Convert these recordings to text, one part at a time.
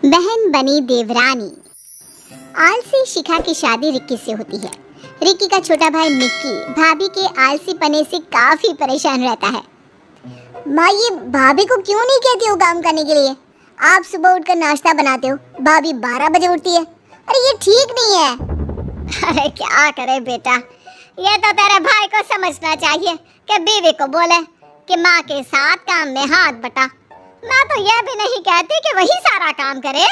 बहन बनी देवरानी। आलसी शिखा की शादी रिक्की से होती है। रिक्की का छोटा भाई मिक्की भाभी के आलसी पने से काफी परेशान रहता है। माँ, ये भाभी को क्यों नहीं कहती हो काम करने के लिए? आप सुबह उठकर नाश्ता बनाते हो, भाभी 12 बजे उठती है। अरे ये ठीक नहीं है। अरे क्या करे बेटा, ये तो तेरे भाई को समझना चाहिए कि बीवी को बोले कि माँ के साथ काम में हाथ बटा। मैं तो ये भी नहीं कहती कि वही सारा काम करे।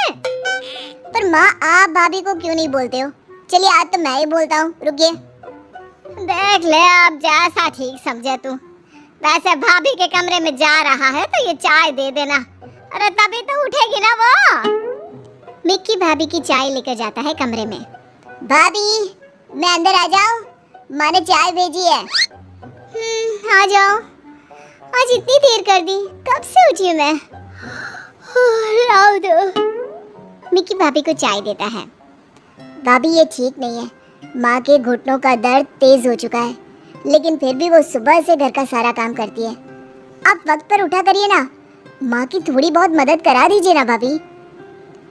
पर माँ, आप भाभी को क्यों नहीं बोलते हो? चलिए आज तो मैं ही बोलता हूँ, रुकिए। देख ले, आप जैसा ठीक समझे तू। वैसे भाभी के कमरे में जा रहा है तो ये चाय दे देना। अरे तभी तो उठेगी ना वो। मिक्की भाभी की चाय लेकर जाता है कमरे में। भाभी, मैं अंदर आ जाऊँ? माँ ने चाय भेजी है। आ जाओ। आज इतनी देर कर दी, कब से उठी मैं? लाओ दो। मिक्की भाभी को चाय देता है। भाभी, ये ठीक नहीं है। माँ के घुटनों का दर्द तेज हो चुका है, लेकिन फिर भी वो सुबह से घर का सारा काम करती है। आप वक्त पर उठा करिए ना। माँ की थोड़ी बहुत मदद करा दीजिए ना भाभी।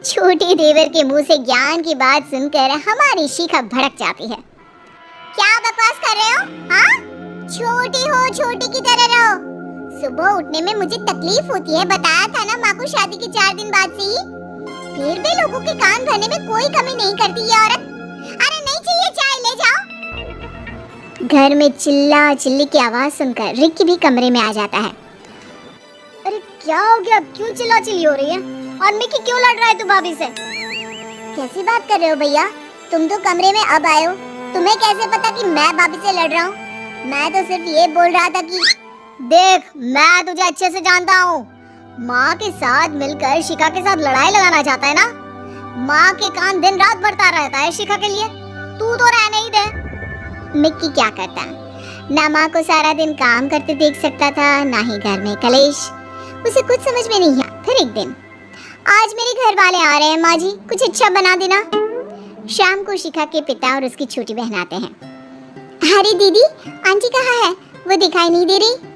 छोटी देवर के मुंह से ज्ञान की बात सुनकर हमारी शिखा भड़क जाती है। क्या बकवास कर रहे हो? हाँ, छोटी हो, छोटी की तरह रहो। सुबह उठने में मुझे तकलीफ होती है, बताया था ना माँ को शादी के 4 दिन बाद से ही। फिर भी लोगों के कान भरने में कोई कमी नहीं करती ये औरत। अरे नहीं चाहिए चाय, ले जाओ। घर में चिल्ला चिल्ली की आवाज सुनकर रिक्की भी कमरे में आ जाता है। अरे क्या हो गया, क्यों चिल्ला चिल्ली हो रही है? और मिक्की क्यों लड़ रहा है तू भाभी से? कैसी बात कर रहे हो भैया? तुम तो कमरे में अब आए हो, तुम्हें कैसे पता कि मैं भाभी से लड़ रहा हूँ? मैं तो सिर्फ ये बोल रहा था कि देख, मैं तुझे अच्छे से जानता हूँ। माँ के साथ मिलकर शिखा के साथ लड़ाई लगाना चाहता है ना? माँ के कान दिन रात भरता रहता है शिखा के लिए। तू तो रहने ही दे। मिक्की क्या करता, ना माँ को सारा दिन काम करते देख सकता था, ना ही घर में कलेश। उसे कुछ समझ में नहीं आया। फिर एक दिन, आज मेरे घर वाले आ रहे हैं माँ जी, कुछ अच्छा बना देना। शाम को शिखा के पिता और उसकी छोटी बहन आते हैं। अरे दीदी, आंटी कहाँ है? वो दिखाई नहीं दे रही।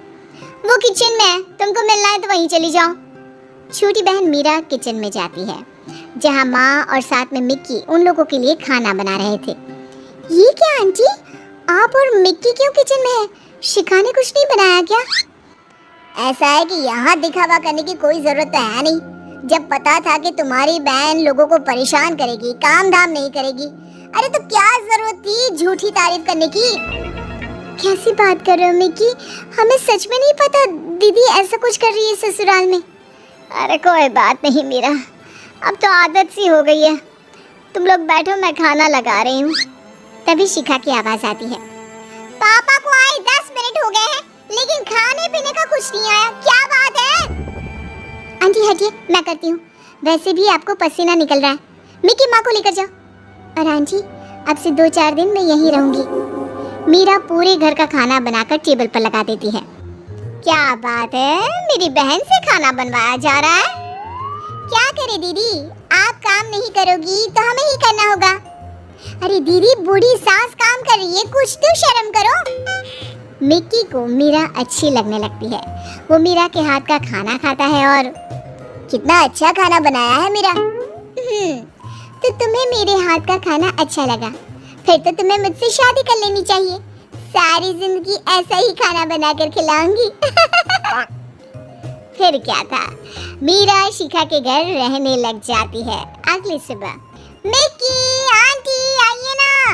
वो किचन में है, तुमको मिलना है तो वहीं चली जाओ। छोटी बहन मीरा किचन में जाती है, जहाँ माँ और साथ में मिक्की उन लोगों के लिए खाना बना रहे थे। ये क्या आंटी, आप और मिक्की क्यों किचन में है? शिखा ने कुछ नहीं बनाया क्या? ऐसा है कि यहाँ दिखावा करने की कोई जरूरत तो है नहीं। जब पता था कि तुम्हारी बहन लोगों को परेशान करेगी, काम धाम नहीं करेगी, अरे तो क्या जरूरत थी झूठी तारीफ करने की? कैसी बात कर रहे हो मिक्की? हमें सच में नहीं पता दीदी ऐसा कुछ कर रही है ससुराल में। अरे कोई बात नहीं मीरा, अब तो आदत सी हो गई है। तुम लोग बैठो, मैं खाना लगा रही हूँ। तभी शिखा की आवाज आती है। पापा को आए 10 मिनट हो गए हैं, लेकिन खाने पीने का कुछ नहीं आया, क्या बात है? आंटी हटिए, मैं करती हूँ। वैसे भी आपको पसीना निकल रहा है। मिक्की, माँ को लेकर जाओ। और आंटी, अब से 2-4 दिन मैं यहीं रहूंगी। मीरा पूरे घर का खाना बनाकर टेबल पर लगा देती है। क्या बात है, मेरी बहन से खाना बनवाया जा रहा है। क्या करे दीदी, आप काम नहीं करोगी तो हमें ही करना होगा। अरे दीदी, बूढ़ी सास काम कर रही है, कुछ तो शर्म करो। मिक्की को मीरा अच्छी लगने लगती है। वो मीरा के हाथ का खाना खाता है और कितना अच्छा खाना बनाया है मीरा। तो तुम्हें मेरे हाथ का खाना अच्छा लगा, फिर तो तुम्हें मुझसे शादी कर लेनी चाहिए। सारी जिंदगी ऐसा ही खाना बनाकर खिलाऊंगी। फिर क्या था, मीरा शिखा के घर रहने लग जाती है। अगली सुबह, मिक्की, आंटी आइए ना,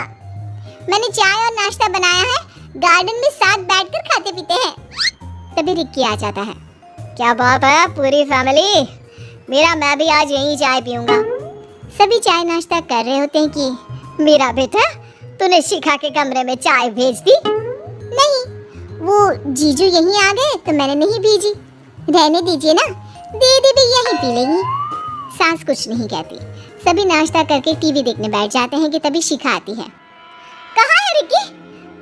मैंने चाय और नाश्ता बनाया है, गार्डन में साथ बैठकर खाते पीते हैं। तभी रिक्की आ जाता है। क्या बात है, पूरी फैमिली? मेरा, मैं भी आज यहीं चाय पीऊंगा। सभी चाय नाश्ता कर रहे होते हैं कि मेरा बेटा, तूने शिखा के कमरे में चाय भेज दी? नहीं, वो जीजू यहीं आ गए तो मैंने नहीं भेजी। रहने दीजिए ना, दीदी भी यहीं पी लेंगी। सास कुछ नहीं कहती। सभी नाश्ता करके टीवी देखने बैठ जाते हैं कि तभी शिखा आती है। कहाँ है रिक्की?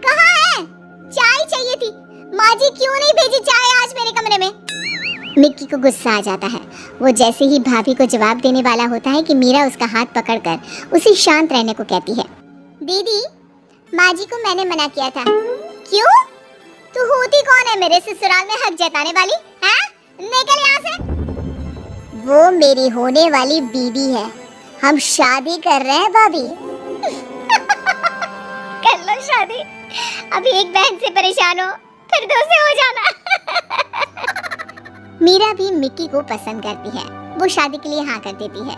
कहाँ है? चाय चाहिए थी। माँ जी क्यों नहीं भेजी चाय आज मेरे कमरे में? मिक्की को गुस्सा आ जाता है। वो जैसे ही भाभी को जवाब देने वाला होता है कि मीरा उसका हाथ पकड़कर उसे शांत रहने को कहती है। दीदी, माँ जी को मैंने मना किया था। क्यों? तू होती कौन है मेरे ससुराल में हक जताने वाली? हैं? निकल यहाँ से। वो मेरी होने वाली बीवी है। हम शादी कर रहे हैं भाभी। कर लो शादी। अभी एक बहन से परेशान हो, फिर दो से हो जाना। मीरा भी मिक्की को पसंद करती है। वो शादी के लिए हाँ कर देती है।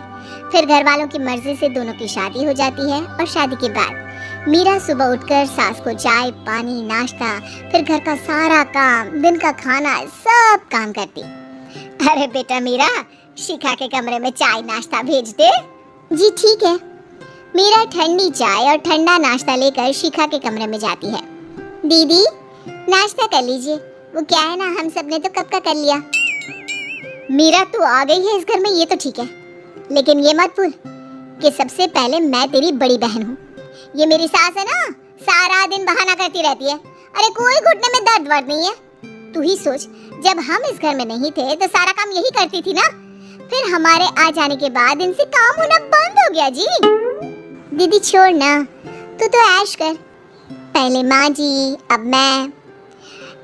फिर घर वालों की मर्जी से दोनों की शादी हो जाती है और शादी के बाद मीरा सुबह उठकर सास को चाय पानी नाश्ता फिर घर का सारा काम दिन का खाना सब काम करती। अरे बेटा मीरा, शिखा के कमरे में चाय नाश्ता भेज दे। जी ठीक है। मीरा ठंडी चाय और ठंडा नाश्ता लेकर शिखा के कमरे में जाती है। दीदी नाश्ता कर लीजिए। वो क्या है ना, हम सब ने तो कब का कर लिया। मीरा तू आ गई है इस घर में, ये तो ठीक है, लेकिन ये मत भूल कि सबसे पहले मैं तेरी बड़ी बहन हूँ। ये मेरी सास है ना, सारा दिन बहाना करती रहती है। अरे कोई घुटने में दर्द वर्द नहीं है। तू ही सोच, जब हम इस घर में नहीं थे तो सारा काम यही करती थी ना। फिर हमारे आ जाने के बाद इनसे काम होना बंद हो गया जी। दीदी छोड़ ना, तू तो ऐश कर। पहले माँ जी, अब मैं।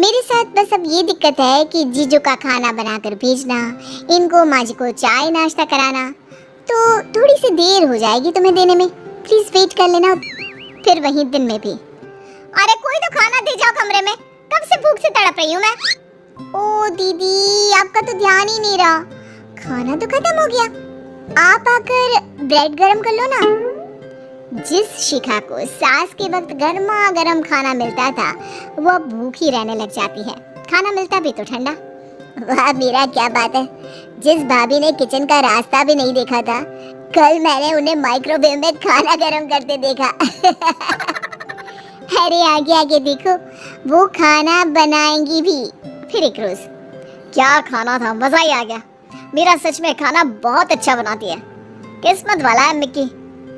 मेरे साथ बस अब ये दिक्कत है कि जीजू का खाना बनाकर भेजना, इनको माँ जी को चाय नाश्ता कराना, तो थोड़ी सी देर हो जाएगी तुम्हें देने में। प्लीज वेट कर लेना। फिर वही दिन में भी। अरे कोई तो खाना दे जाओ कमरे में, कब से भूख से तड़प रही हूँ मैं। ओ दीदी, आपका तो ध्यान ही नहीं रहा। खाना तो खत्म हो गया। आप आकर ब्रेड गरम कर लो ना। जिस शिखा को सास के वक्त गर्मा गर्म खाना मिलता था, वो अब भूखी रहने लग जाती है। खाना मिलता भी तो ठंडा। वाह मेरा, क्या बात है। जिस भाभी ने किचन का रास्ता भी नहीं देखा था, कल मैंने उन्हें माइक्रोवेव में खाना गर्म करते देखा। अरे आगे आगे देखो, वो खाना बनाएंगी भी फिर एक रोज। क्या खाना था, मजा ही आ गया। मेरा सच में खाना बहुत अच्छा बनाती है। किस्मत वाला है मिक्की,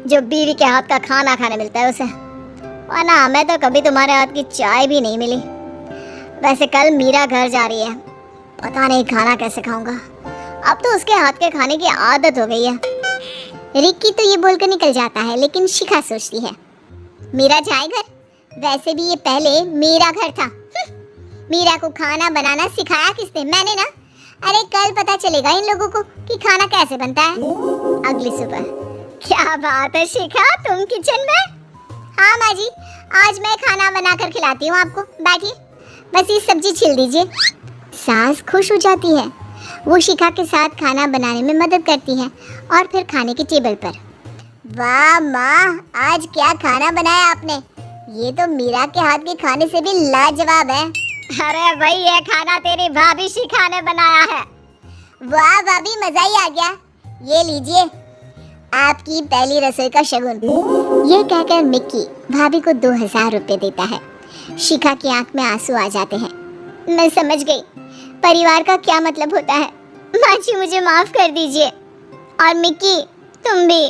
जो बीवी के हाथ का खाना खाने मिलता है उसे। वरना हमें तो कभी तुम्हारे हाथ की चाय भी नहीं मिली। वैसे कल मीरा घर जा रही है, पता नहीं खाना कैसे खाऊंगा। अब तो उसके हाथ के खाने की आदत हो गई है। रिक्की तो ये बोलकर निकल जाता है, लेकिन शिखा सोचती है मीरा जाए घर। वैसे भी ये पहले मेरा घर था। मीरा को खाना बनाना सिखाया किसने? मैंने ना। अरे कल पता चलेगा इन लोगों को कि खाना कैसे बनता है। अगली सुबह। क्या बात है शिखा, तुम किचन में? हाँ माँ जी, आज मैं खाना बनाकर खिलाती हूँ आपको। बैठिए, बस ये सब्जी छील दीजिए। सास खुश हो जाती है। वो शिखा के साथ खाना बनाने में मदद करती है और फिर खाने की टेबल पर। वाह माँ, आज क्या खाना बनाया आपने? ये तो मीरा के हाथ के खाने से भी लाजवाब है। अरे भाई, ये खाना तेरी भाभी शिखा ने बनाया है। वाह भाभी, मजा ही आ गया। ये लीजिए आपकी पहली रसोई का शगुन। ये कहकर मिक्की भाभी को 2000 रुपए देता है। शिखा की आंख में आंसू आ जाते हैं। मैं समझ गई परिवार का क्या मतलब होता है। माँ जी मुझे माफ कर दीजिए। और मिक्की तुम भी।